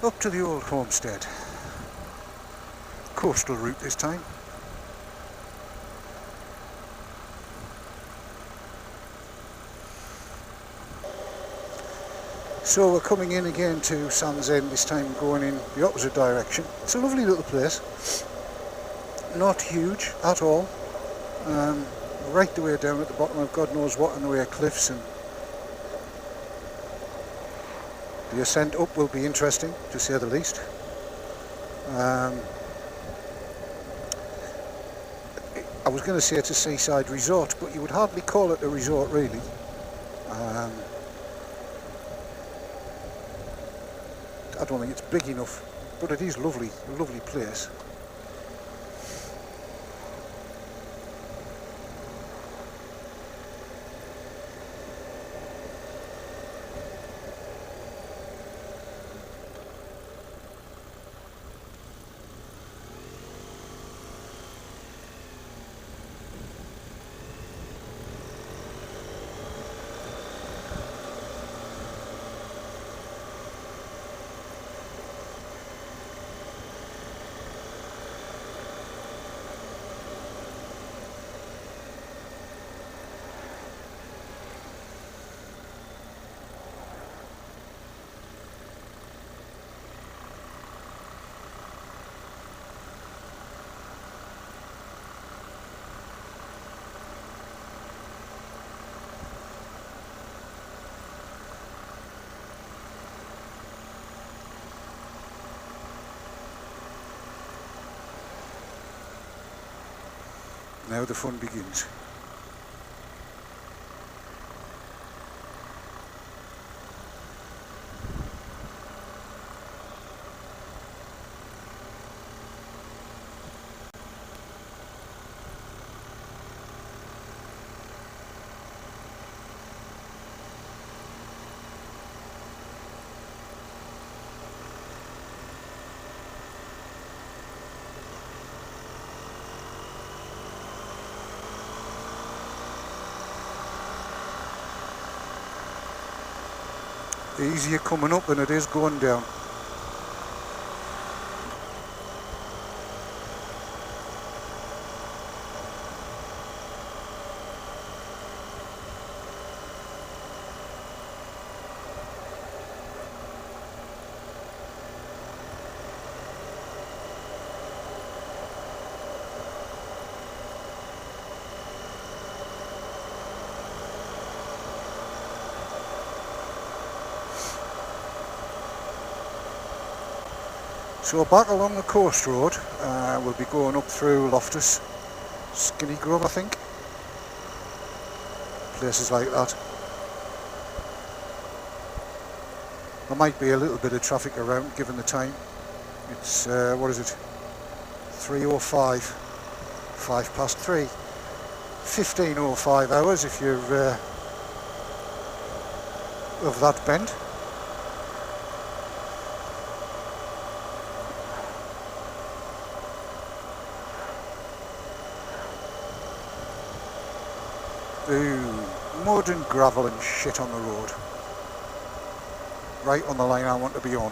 Up to the old homestead. Coastal route this time. So we're coming in again to Sands End, this time going in the opposite direction. It's a lovely little place. Not huge at all. Right the way down at the bottom of God knows what in the way of cliffs, and the ascent up will be interesting, to say the least. I was going to say it's a seaside resort, but you would hardly call it a resort really. I don't think it's big enough, but it is lovely, a lovely place. Now the fun begins. Easier coming up than it is going down. So back along the coast road, we'll be going up through Loftus, Skinny Grove I think, places like that. There might be a little bit of traffic around given the time. It's, what is it, 3:05, 3:05, 15:05 hours if you're of that bend. Ooh, mud and gravel and shit on the road. Right on the line I want to be on.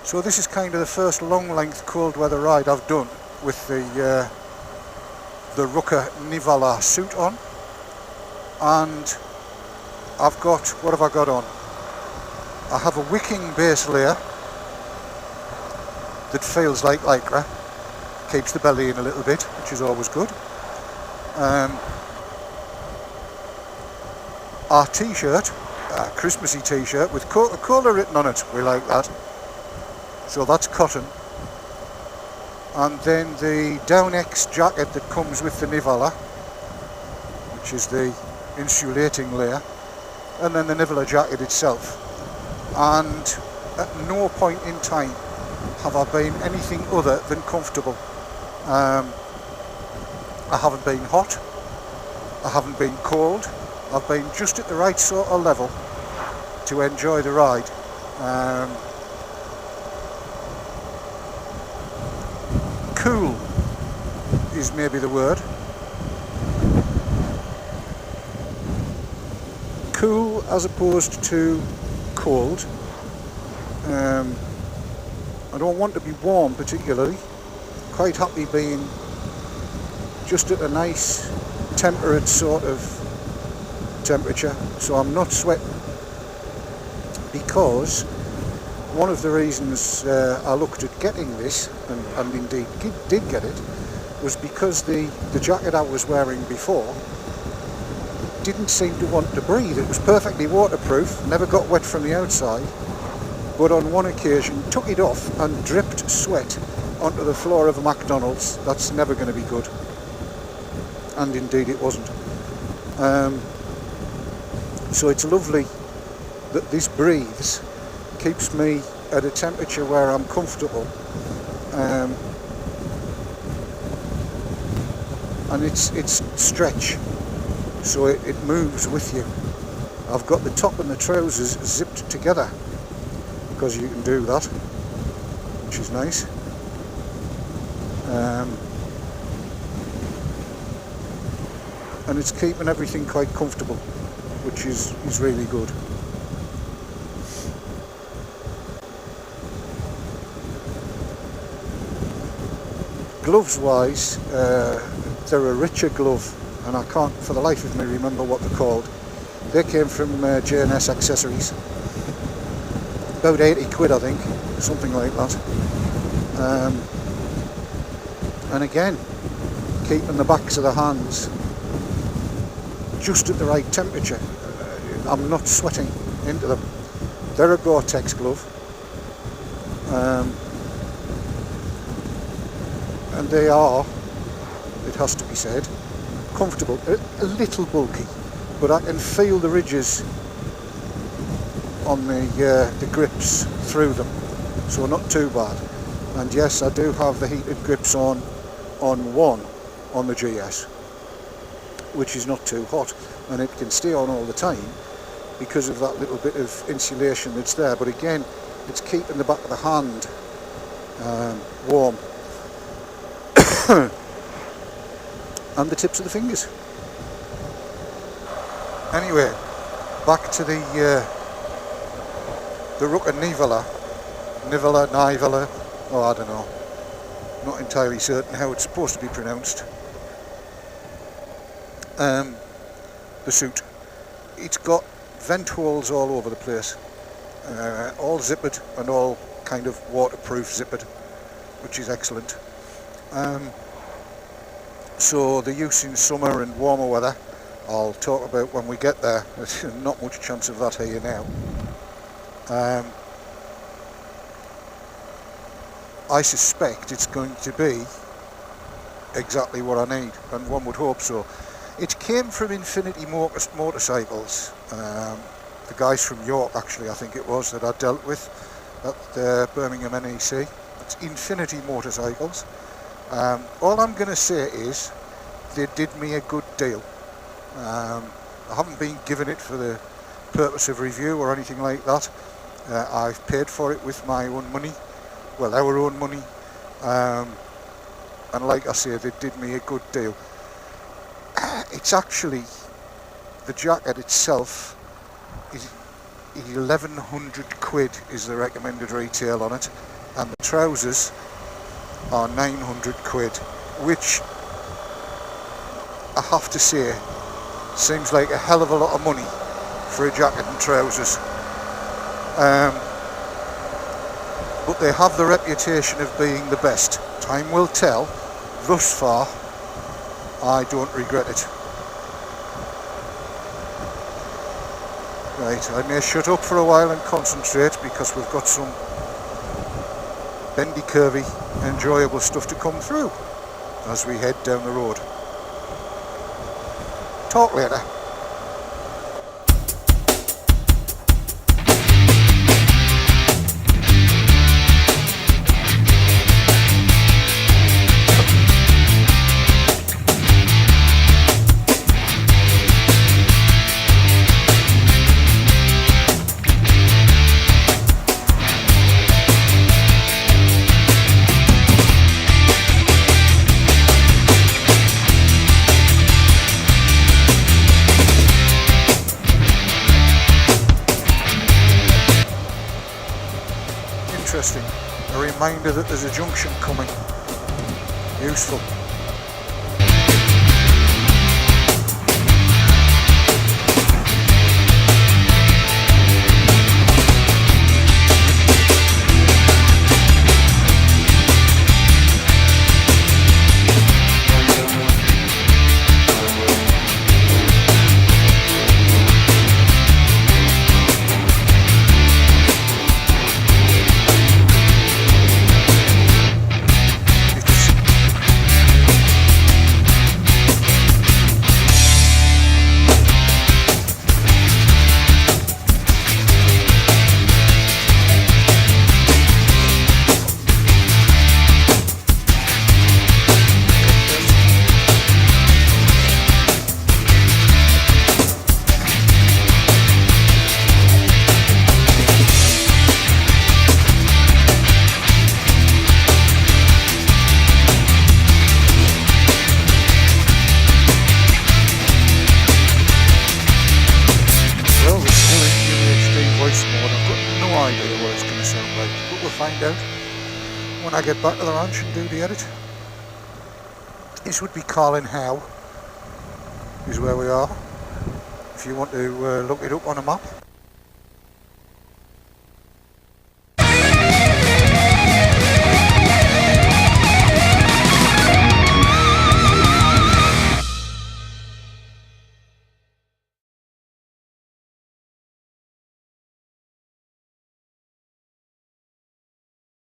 So this is kind of the first long length cold weather ride I've done with the Rukka Nivala suit on, and I've got, what have I got on? I have a wicking base layer that feels like lycra, keeps the belly in a little bit, which is always good. Our t-shirt, a Christmassy t-shirt with Coca-Cola written on it, we like that. So that's cotton. And then the Down-X jacket that comes with the Nivala, which is the insulating layer, and then the Nivala jacket itself. And at no point in time have I been anything other than comfortable. I haven't been hot, I haven't been cold. I've been just at the right sort of level to enjoy the ride. Cool is maybe the word. Cool as opposed to cold. I don't want to be warm particularly. Quite happy being just at a nice temperate sort of temperature, so I'm not sweating, because one of the reasons I looked at getting this, and indeed did get it, was because the jacket I was wearing before didn't seem to want to breathe. It was perfectly waterproof, never got wet from the outside, but on one occasion took it off and dripped sweat onto the floor of a McDonald's. That's never going to be good, and indeed it wasn't. So it's lovely that this breathes, keeps me at a temperature where I'm comfortable, and it's stretch, so it moves with you. I've got the top and the trousers zipped together, because you can do that, which is nice. And it's keeping everything quite comfortable, which is really good. Gloves wise, they're a richer glove, and I can't for the life of me remember what they're called. They came from J&S Accessories, about 80 quid I think, something like that. And again, keeping the backs of the hands just at the right temperature. I'm not sweating into them. They're a Gore-Tex glove, and they are, it has to be said, comfortable. A little bulky, but I can feel the ridges on the grips through them, so not too bad. And yes, I do have the heated grips on one on the GS, which is not too hot, and it can stay on all the time because of that little bit of insulation that's there. But again, it's keeping the back of the hand warm and the tips of the fingers. Anyway, back to the Rukka Nivala, oh I don't know, not entirely certain how it's supposed to be pronounced. The suit, it's got vent holes all over the place, all zippered and all kind of waterproof zippered, which is excellent. So the use in summer and warmer weather, I'll talk about when we get there. There's not much chance of that here now. I suspect it's going to be exactly what I need, and one would hope so. It came from Infinity Motorcycles, the guys from York actually, I think it was, that I dealt with at the Birmingham NEC. It's Infinity Motorcycles. All I'm going to say is they did me a good deal. I haven't been given it for the purpose of review or anything like that. I've paid for it with my own money, well, our own money, and like I say, they did me a good deal. It's actually, the jacket itself is 1100 quid is the recommended retail on it, and the trousers are 900 quid, which I have to say seems like a hell of a lot of money for a jacket and trousers. But they have the reputation of being the best. Time will tell. Thus far, I don't regret it. Right, I may shut up for a while and concentrate, because we've got some bendy, curvy, enjoyable stuff to come through as we head down the road. Talk later. reminder that there's a junction coming. Useful. Find out when I get back to the ranch and do the edit. This would be Carlin Howe, is where we are, if you want to look it up on a map.